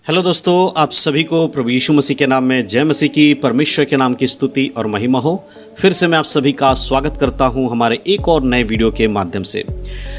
Hello दोस्तों, आप सभी को प्रभु यीशु मसीह के नाम में जय मसीह की, परमेश्वर के नाम की स्तुति और महिमा हो। फिर से मैं आप सभी का स्वागत करता हूं हमारे एक और नए वीडियो के माध्यम से।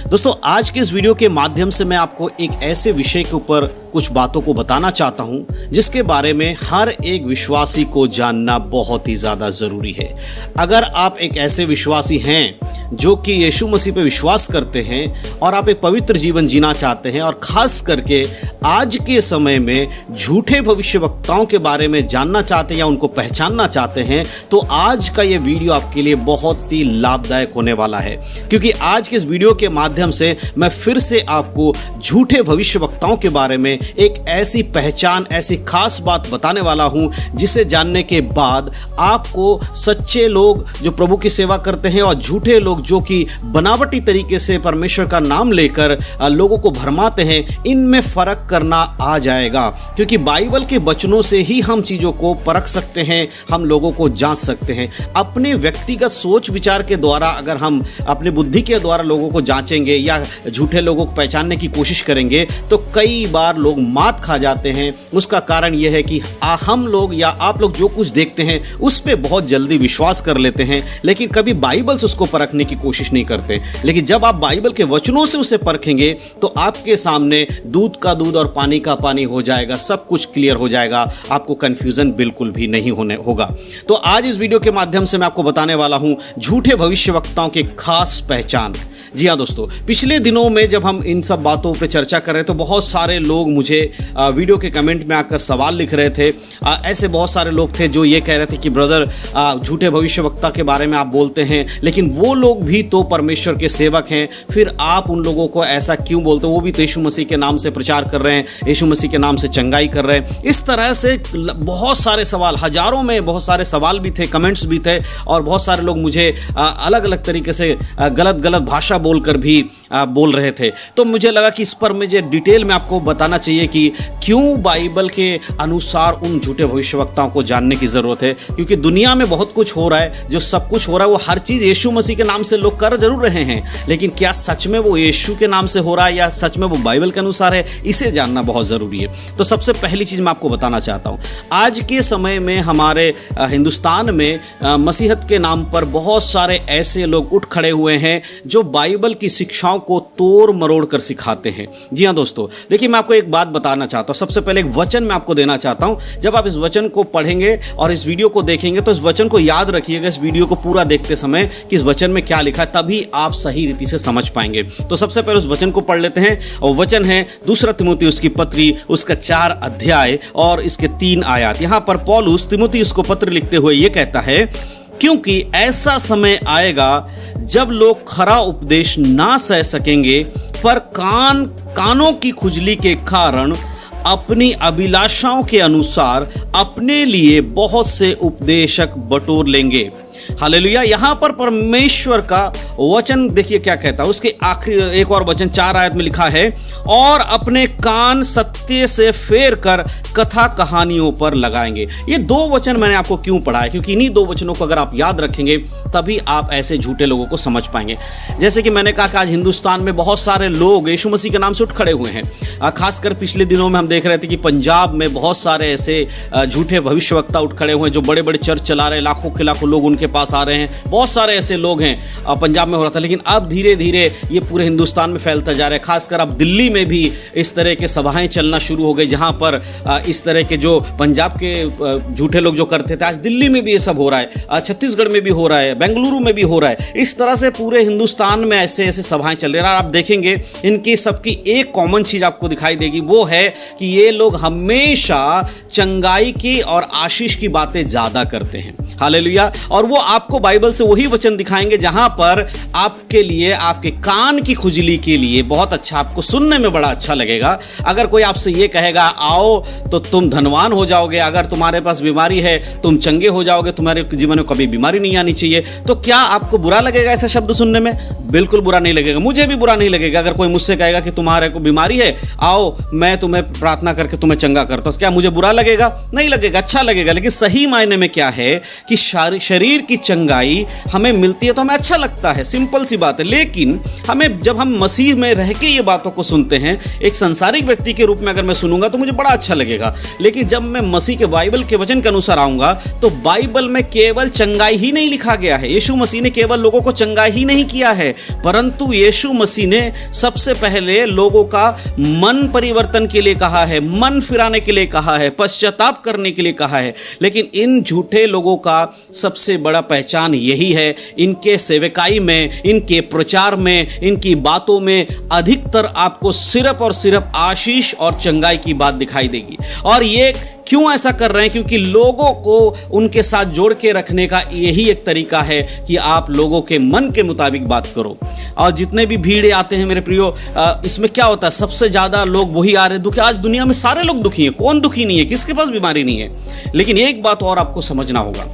दोस्तों, आज के इस वीडियो के माध्यम से मैं आपको एक ऐसे विषय के ऊपर कुछ बातों को बताना चाहता हूं जिसके बारे में हर एक विश्वासी को जानना बहुत ही ज़्यादा ज़रूरी है। अगर आप एक ऐसे विश्वासी हैं जो कि यीशु मसीह पे विश्वास करते हैं और आप एक पवित्र जीवन जीना चाहते हैं और ख़ास करके आज के समय में झूठे भविष्यवक्ताओं के बारे में जानना चाहते हैं या उनको पहचानना चाहते हैं, तो आज का ये वीडियो आपके लिए बहुत ही लाभदायक होने वाला है। क्योंकि आज के इस वीडियो के माध्यम से मैं फिर से आपको झूठे भविष्यवक्ताओं के बारे में एक ऐसी पहचान, ऐसी खास बात बताने वाला हूं जिसे जानने के बाद आपको सच्चे लोग जो प्रभु की सेवा करते हैं और झूठे लोग जो कि बनावटी तरीके से परमेश्वर का नाम लेकर लोगों को भरमाते हैं, इनमें फर्क करना आ जाएगा। क्योंकि बाइबल के वचनों से ही हम चीज़ों को परख सकते हैं, हम लोगों को जांच सकते हैं। अपने व्यक्तिगत सोच विचार के द्वारा अगर हम अपनी बुद्धि के द्वारा लोगों को जांचेंगे या झूठे लोगों को पहचानने की कोशिश करेंगे तो कई बार लोग मात खा जाते हैं। उसका कारण यह है कि हम लोग या आप लोग जो कुछ देखते हैं उस पर बहुत जल्दी विश्वास कर लेते हैं, लेकिन कभी बाइबल से उसको परखने की कोशिश नहीं करते। लेकिन जब आप बाइबल के वचनों से उसे परखेंगे तो आपके सामने दूध का दूध और पानी का पानी हो जाएगा, सब कुछ क्लियर हो जाएगा, आपको कंफ्यूजन बिल्कुल भी नहीं होगा। तो आज इस वीडियो के माध्यम से मैं आपको बताने वाला हूं झूठे भविष्यवक्ताओं की खास पहचान। जी हाँ दोस्तों, पिछले दिनों में जब हम इन सब बातों पे चर्चा कर रहे थे तो बहुत सारे लोग मुझे वीडियो के कमेंट में आकर सवाल लिख रहे थे। ऐसे बहुत सारे लोग थे जो ये कह रहे थे कि ब्रदर, झूठे भविष्यवक्ता के बारे में आप बोलते हैं लेकिन वो लोग भी तो परमेश्वर के सेवक हैं, फिर आप उन लोगों को ऐसा क्यों बोलते हो? वो भी तो यीशु मसीह के नाम से प्रचार कर रहे हैं, यीशु मसीह के नाम से चंगाई कर रहे हैं। इस तरह से बहुत सारे सवाल, हजारों में बहुत सारे सवाल भी थे, कमेंट्स भी थे और बहुत सारे लोग मुझे अलग अलग तरीके से गलत भाषा बोलकर भी बोल रहे थे। तो मुझे लगा कि इस पर मुझे डिटेल में आपको बताना चाहिए कि क्यों बाइबल के अनुसार उन झूठे भविष्यवक्ताओं को जानने की ज़रूरत है। क्योंकि दुनिया में बहुत कुछ हो रहा है, जो सब कुछ हो रहा है वो हर चीज़ यीशु मसीह के नाम से लोग कर जरूर रहे हैं, लेकिन क्या सच में वो यीशु के नाम से हो रहा है या सच में वो बाइबल के अनुसार है, इसे जानना बहुत ज़रूरी है। तो सबसे पहली चीज़ मैं आपको बताना चाहता हूँ, आज के समय में हमारे हिंदुस्तान में मसीहत के नाम पर बहुत सारे ऐसे लोग उठ खड़े हुए हैं जो बाइबल की शिक्षाओं को तोड़ मरोड़ कर सिखाते हैं। जी हाँ दोस्तों, देखिए मैं आपको एक बात बताना चाहता हूँ। सबसे पहले एक वचन मैं आपको देना चाहता हूँ। जब आप इस वचन को पढ़ेंगे और इस वीडियो को देखेंगे तो इस वचन को याद रखिएगा इस वीडियो को पूरा देखते समय कि इस वचन में क्या लिखा है, तभी आप सही रीति से समझ पाएंगे। तो सबसे पहले उस वचन को पढ़ लेते हैं और वचन है 2 तीमुथियुस की पत्री, उसका 4 अध्याय और इसके 3 आयत। यहाँ पर पौलुस तिमुथियुस को पत्र लिखते हुए ये कहता है, क्योंकि ऐसा समय आएगा जब लोग खरा उपदेश ना सह सकेंगे पर कानों की खुजली के कारण अपनी अभिलाषाओं के अनुसार अपने लिए बहुत से उपदेशक बटोर लेंगे। हालेलुया। यहाँ पर परमेश्वर का वचन देखिए क्या कहता है। उसके आखिरी एक और वचन 4 आयत में लिखा है, और अपने कान सत्य से फेर कर कथा कहानियों पर लगाएंगे। ये 2 वचन मैंने आपको क्यों पढ़ा है, क्योंकि इन्हीं 2 वचनों को अगर आप याद रखेंगे तभी आप ऐसे झूठे लोगों को समझ पाएंगे। जैसे कि मैंने कहा कि आज हिंदुस्तान में बहुत सारे लोग यीशु मसीह के नाम से उठ खड़े हुए हैं। खासकर पिछले दिनों में हम देख रहे थे कि पंजाब में बहुत सारे ऐसे झूठे भविष्यवक्ता उठ खड़े हुए हैं जो बड़े बड़े चर्च चला रहे हैं, लाखों के लाखों लोग उनके पास आ रहे हैं। बहुत सारे ऐसे लोग हैं पंजाब में हो रहा था, लेकिन अब धीरे धीरे ये पूरे हिंदुस्तान में फैलता जा रहा है। खासकर अब दिल्ली में भी इस तरह के सभाएं चलना शुरू हो गई, जहां पर इस तरह के जो पंजाब के झूठे लोग जो करते थे, आज दिल्ली में भी ये सब हो रहा है, छत्तीसगढ़ में भी हो रहा है, बेंगलुरु में भी हो रहा है। इस तरह से पूरे हिंदुस्तान में ऐसे ऐसे सभाएं चल रही हैं। आप देखेंगे इनकी सबकी एक कॉमन चीज आपको दिखाई देगी, वो है कि ये लोग हमेशा चंगाई की और आशीष की बातें ज्यादा करते हैं। हालेलुया। और वो आपको बाइबल से वही वचन दिखाएंगे जहां पर आपके लिए, आपके कान की खुजली के लिए बहुत अच्छा, आपको सुनने में बड़ा अच्छा लगेगा। अगर कोई आपसे ये कहेगा आओ तो तुम धनवान हो जाओगे, अगर तुम्हारे पास बीमारी है तुम चंगे हो जाओगे, तुम्हारे जीवन में कभी बीमारी नहीं आनी चाहिए, तो क्या आपको बुरा लगेगा ऐसा शब्द सुनने में? बिल्कुल बुरा नहीं लगेगा। मुझे भी बुरा नहीं लगेगा अगर कोई मुझसे कहेगा कि तुम्हारे को बीमारी है, आओ मैं तुम्हें प्रार्थना करके तुम्हें चंगा करता हूं। क्या मुझे बुरा लगेगा? नहीं लगेगा, अच्छा लगेगा। लेकिन सही मायने में क्या है कि शरीर की चंगाई हमें मिलती है तो हमें अच्छा लगता है, सिंपल सी बात है। लेकिन हमें जब हम मसीह में रह के ये बातों को सुनते हैं, एक संसारिक व्यक्ति के रूप में अगर मैं सुनूंगा तो मुझे बड़ा अच्छा लगेगा, लेकिन जब मैं मसीह के बाइबल के वचन के अनुसार आऊंगा तो बाइबल में केवल चंगाई ही नहीं लिखा गया है। यीशु मसीह ने केवल लोगों को चंगाई ही नहीं किया है, परंतु यीशु मसीह ने सबसे पहले लोगों का मन परिवर्तन के लिए कहा है, मन फिराने के लिए कहा है, पश्चाताप करने के लिए कहा है। लेकिन इन झूठे लोगों का सबसे बड़ा पहचान यही है, इनके सेवकाई में, इनके प्रचार में, इनकी बातों में अधिकतर आपको सिर्फ और सिर्फ आशीष और चंगाई की बात दिखाई देगी। और ये क्यों ऐसा कर रहे हैं? क्योंकि लोगों को उनके साथ जोड़ के रखने का यही एक तरीका है कि आप लोगों के मन के मुताबिक बात करो। और जितने भी भीड़ आते हैं मेरे प्रियो, इसमें क्या होता है, सबसे ज़्यादा लोग वही आ रहे हैं दुखी। आज दुनिया में सारे लोग दुखी हैं, कौन दुखी नहीं है, किसके पास बीमारी नहीं है? लेकिन एक बात और आपको समझना होगा,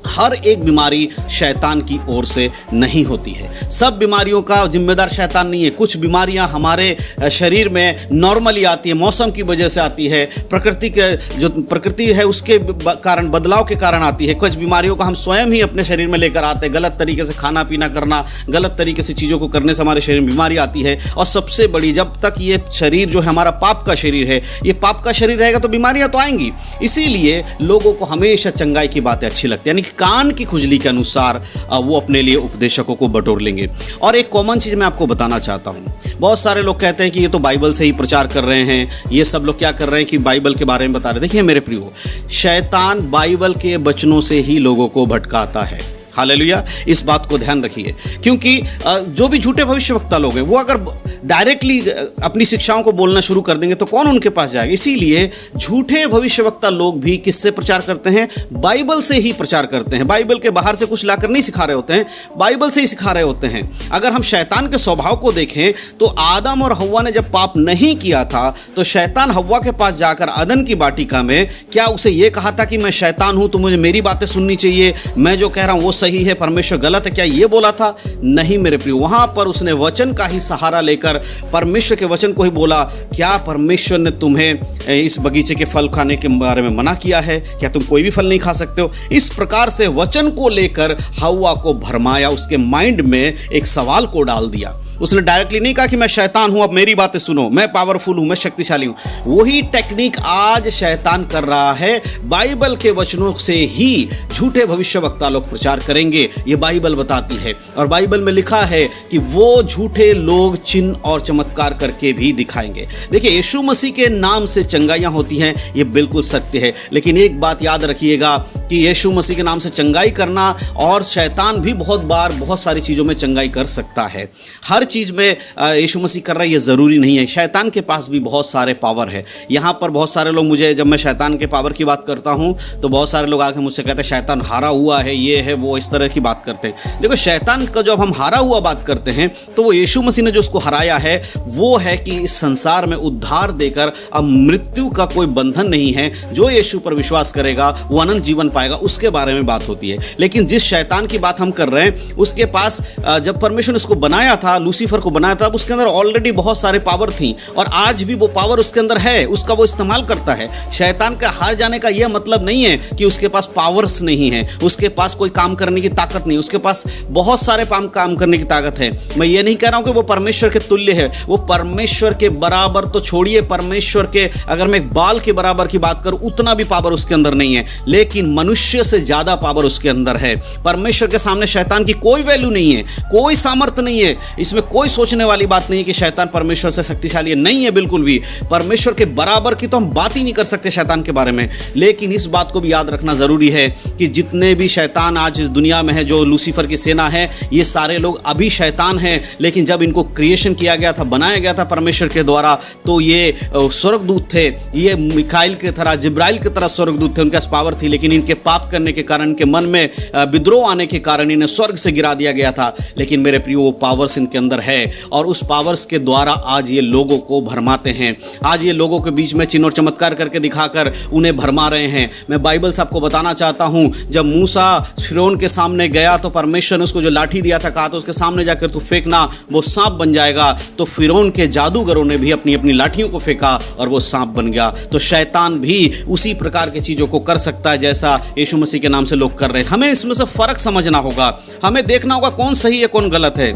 हर एक बीमारी शैतान की ओर से नहीं होती है। सब बीमारियों का जिम्मेदार शैतान नहीं है। कुछ बीमारियां हमारे शरीर में नॉर्मली आती है, मौसम की वजह से आती है, प्रकृति के जो प्रकृति है उसके कारण, बदलाव के कारण आती है। कुछ बीमारियों का हम स्वयं ही अपने शरीर में लेकर आते हैं, गलत तरीके से खाना पीना करना, गलत तरीके से चीज़ों को करने से हमारे शरीर में बीमारी आती है। और सबसे बड़ी, जब तक ये शरीर जो है हमारा पाप का शरीर है, ये पाप का शरीर रहेगा तो बीमारियां तो आएंगी। इसीलिए लोगों को हमेशा चंगाई की बातें अच्छी लगती है, यानी कान की खुजली के अनुसार वो अपने लिए उपदेशकों को बटोर लेंगे। और एक कॉमन चीज मैं आपको बताना चाहता हूं, बहुत सारे लोग कहते हैं कि ये तो बाइबल से ही प्रचार कर रहे हैं, ये सब लोग क्या कर रहे हैं कि बाइबल के बारे में बता रहे हैं। देखिए मेरे प्रियो, शैतान बाइबल के वचनों से ही लोगों को भटकाता है। हालेलुया, इस बात को ध्यान रखिए, क्योंकि जो भी झूठे भविष्यवक्ता लोग हैं वो अगर डायरेक्टली अपनी शिक्षाओं को बोलना शुरू कर देंगे तो कौन उनके पास जाएगा। इसीलिए झूठे भविष्यवक्ता लोग भी किससे प्रचार करते हैं? बाइबल से ही प्रचार करते हैं। बाइबल के बाहर से कुछ लाकर नहीं सिखा रहे होते हैं, बाइबल से ही सिखा रहे होते हैं। अगर हम शैतान के स्वभाव को देखें तो आदम और हव्वा ने जब पाप नहीं किया था तो शैतान हव्वा के पास जाकर अदन की वाटिका में क्या उसे यह कहा था कि मैं शैतान हूं, तो मुझे मेरी बातें सुननी चाहिए, मैं जो कह रहा हूं वो सही है, परमेश्वर गलत है? क्या ये बोला था? नहीं मेरे प्रिय, वहां पर उसने वचन का ही सहारा लेकर परमेश्वर के वचन को ही बोला। क्या परमेश्वर ने तुम्हें इस बगीचे के फल खाने के बारे में मना किया है? क्या तुम कोई भी फल नहीं खा सकते हो? इस प्रकार से वचन को लेकर हव्वा को भरमाया, उसके माइंड में एक सवाल को डाल दिया। उसने डायरेक्टली नहीं कहा कि मैं शैतान हूं, अब मेरी बातें सुनो, मैं पावरफुल हूं, मैं शक्तिशाली हूं। वही टेक्निक आज शैतान कर रहा है। बाइबल के वचनों से ही झूठे भविष्यवक्ता लोग प्रचार करेंगे, ये बाइबल बताती है। और बाइबल में लिखा है कि वो झूठे लोग चिन्ह और चमत्कार करके भी दिखाएंगे। देखिए, यीशु मसीह के नाम से चंगाइयां होती हैं, ये बिल्कुल सत्य है। लेकिन एक बात याद रखिएगा कि यीशु मसीह के नाम से चंगाई करना, और शैतान भी बहुत बार बहुत सारी चीज़ों में चंगाई कर सकता है। हर चीज़ में यीशु मसीह कर रहा है ये ज़रूरी नहीं है। शैतान के पास भी बहुत सारे पावर है। यहाँ पर बहुत सारे लोग मुझे, जब मैं शैतान के पावर की बात करता हूँ तो बहुत सारे लोग आके मुझसे कहते हैं शैतान हारा हुआ है, ये है वो, इस तरह की बात करते हैं। देखो, शैतान का जब हम हारा हुआ बात करते हैं तो वो यीशु मसीह ने जो उसको हराया है वो है कि इस संसार में उद्धार देकर अब मृत्यु का कोई बंधन नहीं है। जो यीशु पर विश्वास करेगा वो अनंत जीवन पाएगा, उसके बारे में बात होती है। लेकिन जिस शैतान की बात हम कर रहे हैं उसके पास जब परमेश्वर ने उसको बनाया था, लूसीफर को बनाया था, उसके अंदर ऑलरेडी बहुत सारे पावर थी और आज भी वो पावर उसके अंदर है, उसका वो इस्तेमाल करता है। शैतान का हार जाने का यह मतलब नहीं है कि उसके पास पावर्स नहीं है, उसके पास कोई काम करने की ताकत नहीं, उसके पास बहुत सारे काम करने की ताकत है। मैं ये नहीं कह रहा हूं कि वो परमेश्वर के तुल्य है, वो परमेश्वर के बराबर तो छोड़िए, परमेश्वर के अगर मैं एक बाल के बराबर की बात करूं उतना भी पावर उसके अंदर नहीं है, लेकिन मनुष्य से ज्यादा पावर उसके अंदर है। परमेश्वर के सामने शैतान की कोई वैल्यू नहीं है, कोई सामर्थ्य नहीं है। इसमें कोई सोचने वाली बात नहीं है कि शैतान परमेश्वर से शक्तिशाली है, नहीं है बिल्कुल भी। परमेश्वर के बराबर की तो हम बात ही नहीं कर सकते शैतान के बारे में। लेकिन इस बात को भी याद रखना जरूरी है कि जितने भी शैतान आज इस दुनिया में है, जो लूसीफर की सेना है, ये सारे लोग अभी शैतान हैं। लेकिन जब इनको क्रिएशन किया गया था, बनाया गया था परमेश्वर के द्वारा, तो ये स्वर्गदूत थे, ये मिकाइल के तरह, जिब्राइल की तरह स्वर्गदूत थे, उनके पास पावर थी। लेकिन इनके पाप करने के कारण, इनके मन में विद्रोह आने के कारण इन्हें स्वर्ग से गिरा दिया गया था। लेकिन मेरे प्रियो, वो पावर्स इनके अंदर अंदर है और उस पावर्स के द्वारा आज ये लोगों को भरमाते हैं। आज ये लोगों के बीच में चिन्ह और चमत्कार करके दिखाकर उन्हें भरमा रहे हैं। मैं बाइबल से आपको बताना चाहता हूं, जब मूसा फिरौन के सामने गया तो परमेश्वर ने उसको जो लाठी दिया था, कहा तो उसके सामने जाकर तू फेंकना, वो सांप बन जाएगा। तो फिरौन के जादूगरों ने भी अपनी अपनी लाठियों को फेंका और वो सांप बन गया। तो शैतान भी उसी प्रकार की चीजों को कर सकता है जैसा यीशु मसीह के नाम से लोग कर रहे हैं। हमें इसमें से फर्क समझना होगा, हमें देखना होगा कौन सही है कौन गलत है।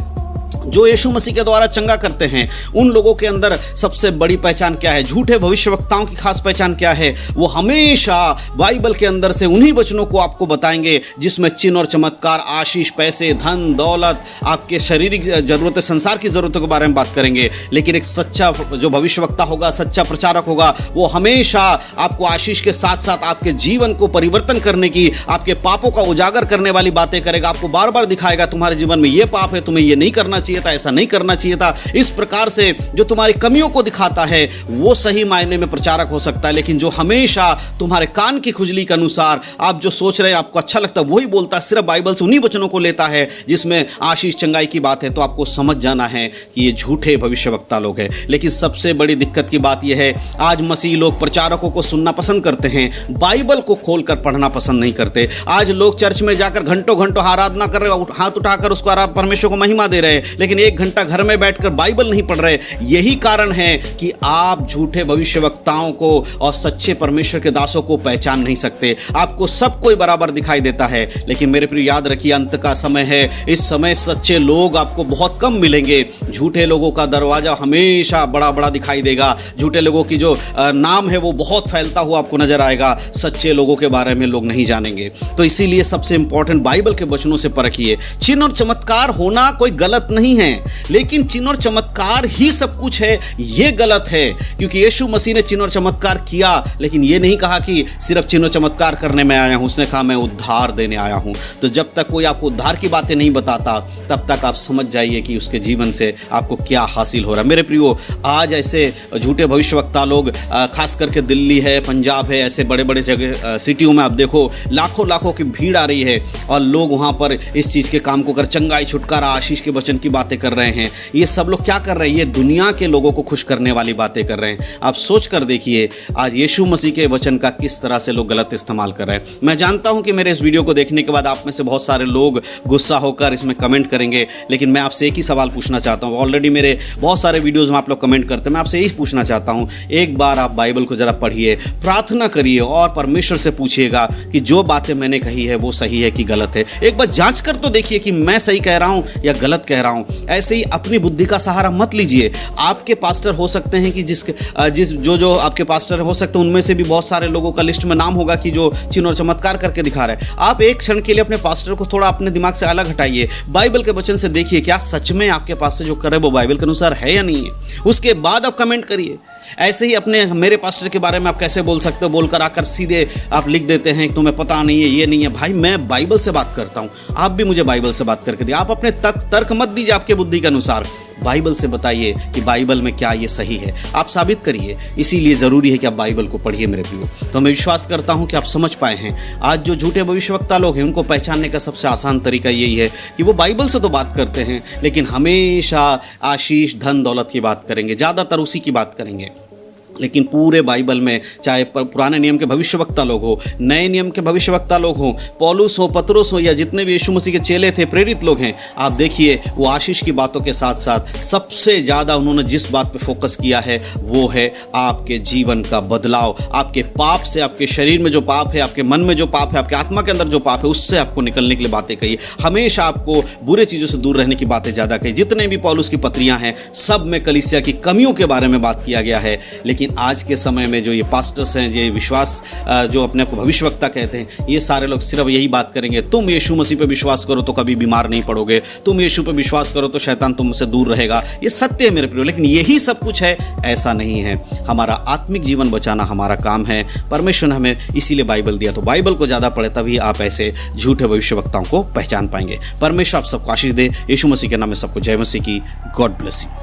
जो यीशु मसीह के द्वारा चंगा करते हैं उन लोगों के अंदर सबसे बड़ी पहचान क्या है? झूठे भविष्यवक्ताओं की खास पहचान क्या है? वो हमेशा बाइबल के अंदर से उन्हीं वचनों को आपको बताएंगे जिसमें चिन्ह और चमत्कार, आशीष, पैसे, धन, दौलत, आपके शारीरिक जरूरतें, संसार की जरूरतों के बारे में बात करेंगे। लेकिन एक सच्चा जो भविष्यवक्ता होगा, सच्चा प्रचारक होगा, वो हमेशा आपको आशीष के साथ साथ आपके जीवन को परिवर्तन करने की, आपके पापों का उजागर करने वाली बातें करेगा। आपको बार बार दिखाएगा तुम्हारे जीवन में ये पाप है, तुम्हें ये नहीं करना चाहिए था, ऐसा नहीं करना चाहिए था। इस प्रकार से जो तुम्हारी कमियों को दिखाता है वो सही मायने में प्रचारक हो सकता है। लेकिन जो हमेशा तुम्हारे कान की खुजली के अनुसार आप जो सोच रहे हैं, आपको अच्छा लगता है, वही बोलता है, सिर्फ बाइबल से उन्हीं वचनों को लेता है जिसमें आशीष चंगाई की बात है, तो आपको समझ जाना है कि ये झूठे भविष्यवक्ता लोग हैं। लेकिन सबसे बड़ी दिक्कत की बात यह है, आज मसीह लोग प्रचारकों को सुनना पसंद करते हैं, बाइबल को खोलकर पढ़ना पसंद नहीं करते। आज लोग चर्च में जाकर घंटों घंटों आराधना कर रहे, हाथ उठाकर उसको परमेश्वर को महिमा दे रहे हैं, लेकिन एक घंटा घर में बैठकर बाइबल नहीं पढ़ रहे। यही कारण है कि आप झूठे भविष्यवक्ताओं को और सच्चे परमेश्वर के दासों को पहचान नहीं सकते। आपको सब कोई बराबर दिखाई देता है, लेकिन मेरे प्रिय याद रखिए, अंत का समय है। इस समय सच्चे लोग आपको बहुत कम मिलेंगे। झूठे लोगों का दरवाजा हमेशा बड़ा बड़ा दिखाई देगा। झूठे लोगों की जो नाम है वो बहुत फैलता हुआ आपको नजर आएगा। सच्चे लोगों के बारे में लोग नहीं जानेंगे। तो इसीलिए सबसे इंपॉर्टेंट बाइबल के वचनों से परखिए। चिन्ह और चमत्कार होना कोई गलत नहीं है, लेकिन चिन्ह और चमत्कार ही सब कुछ है, यह गलत है। क्योंकि यीशु मसीह ने चिन्ह और चमत्कार किया, लेकिन यह नहीं कहा कि सिर्फ चिन्ह और चमत्कार करने में आया हूं, उसने कहा मैं उद्धार देने आया हूं। तो जब तक कोई आपको उद्धार की बातें नहीं बताता, तब तक आप समझ जाइए कि उसके जीवन से आपको क्या हासिल हो रहा है। मेरे प्रियो, आज ऐसे झूठे भविष्यवक्ता लोग, खास करके दिल्ली है, पंजाब है, ऐसे बड़े बड़े जगह सिटियों में आप देखो लाखों लाखों की भीड़ आ रही है और लोग वहां पर इस चीज के काम को कर चंगाई, छुटकारा, आशीष के वचन की बातें कर रहे हैं। ये सब लोग क्या कर रहे हैं? ये दुनिया के लोगों को खुश करने वाली बातें कर रहे हैं। आप सोच कर देखिए, आज यीशु मसीह के वचन का किस तरह से लोग गलत इस्तेमाल कर रहे हैं। मैं जानता हूं कि मेरे इस वीडियो को देखने के बाद आप में से बहुत सारे लोग गुस्सा होकर इसमें कमेंट करेंगे, लेकिन मैं आपसे एक ही सवाल पूछना चाहता हूं। ऑलरेडी मेरे बहुत सारे वीडियोज़ में आप लोग कमेंट करते हैं, मैं आपसे यही पूछना चाहता हूं, एक बार आप बाइबल को जरा पढ़िए, प्रार्थना करिए और परमेश्वर से पूछिएगा कि जो बातें मैंने कही है वो सही है कि गलत है। एक बार जांच कर तो देखिए कि मैं सही कह रहा हूं या गलत कह रहा हूं। ऐसे ही अपनी बुद्धि का सहारा मत लीजिए। आपके पास्टर हो सकते हैं कि जो आपके पास्टर हो सकते हैं, उनमें से भी बहुत सारे लोगों का लिस्ट में नाम होगा कि जो चिन्ह और चमत्कार करके दिखा रहे हैं। आप एक क्षण के लिए अपने पास्टर को थोड़ा अपने दिमाग से अलग हटाइए, बाइबल के वचन से देखिए क्या सच में आपके पास्टर जो कर रहे हैं वो बाइबल के अनुसार है या नहीं है। उसके बाद आप कमेंट करिए। ऐसे ही अपने मेरे पास्टर के बारे में आप कैसे बोल सकते हो, बोलकर आकर सीधे आप लिख देते हैं कि तुम्हें पता नहीं है, ये नहीं है। भाई, मैं बाइबल से बात करता हूँ, आप भी मुझे बाइबल से बात करके दिए। आप अपने तर्क मत दीजिए आपके बुद्धि के अनुसार, बाइबल से बताइए कि बाइबल में क्या ये सही है, आप साबित करिए। इसीलिए ज़रूरी है कि आप बाइबल को पढ़िए मेरे प्रियो। तो मैं विश्वास करता हूँ कि आप समझ पाए हैं। आज जो झूठे भविष्यवक्ता लोग हैं उनको पहचानने का सबसे आसान तरीका यही है कि वो बाइबल से तो बात करते हैं, लेकिन हमेशा आशीष, धन, दौलत की बात करेंगे, ज़्यादातर उसी की बात करेंगे। लेकिन पूरे बाइबल में चाहे पुराने नियम के भविष्यवक्ता लोग हो, नए नियम के भविष्यवक्ता लोग हो, पौलुस हो, पतरस हो, या जितने भी यीशु मसीह के चेले थे, प्रेरित लोग हैं, आप देखिए वो आशीष की बातों के साथ साथ सबसे ज़्यादा उन्होंने जिस बात पे फोकस किया है वो है आपके जीवन का बदलाव। आपके पाप से, आपके शरीर में जो पाप है, आपके मन में जो पाप है, आपके आत्मा के अंदर जो पाप है, उससे आपको निकलने के लिए बातें कही। हमेशा आपको बुरे चीज़ों से दूर रहने की बातें ज़्यादा कही। जितने भी पौलुस की पत्रियाँ हैं सब में कलीसिया की कमियों के बारे में बात किया गया है। लेकिन आज के समय में जो ये पास्टर्स हैं, ये विश्वास जो अपने आप को भविष्यवक्ता कहते हैं, ये सारे लोग सिर्फ यही बात करेंगे, तुम यीशु मसीह पे विश्वास करो तो कभी बीमार नहीं पड़ोगे, तुम यीशु पे विश्वास करो तो शैतान तुमसे दूर रहेगा। ये सत्य है मेरे प्रियो, लेकिन यही सब कुछ है ऐसा नहीं है। हमारा आत्मिक जीवन बचाना हमारा काम है। परमेश्वर ने हमें इसीलिए बाइबल दिया। तो बाइबल को ज़्यादा पढ़े, तभी आप ऐसे झूठे भविष्यवक्ताओं को पहचान पाएंगे। परमेश्वर आप सबको आशीष दे। यीशु मसीह के नाम में सबको जय मसीह की। God bless you.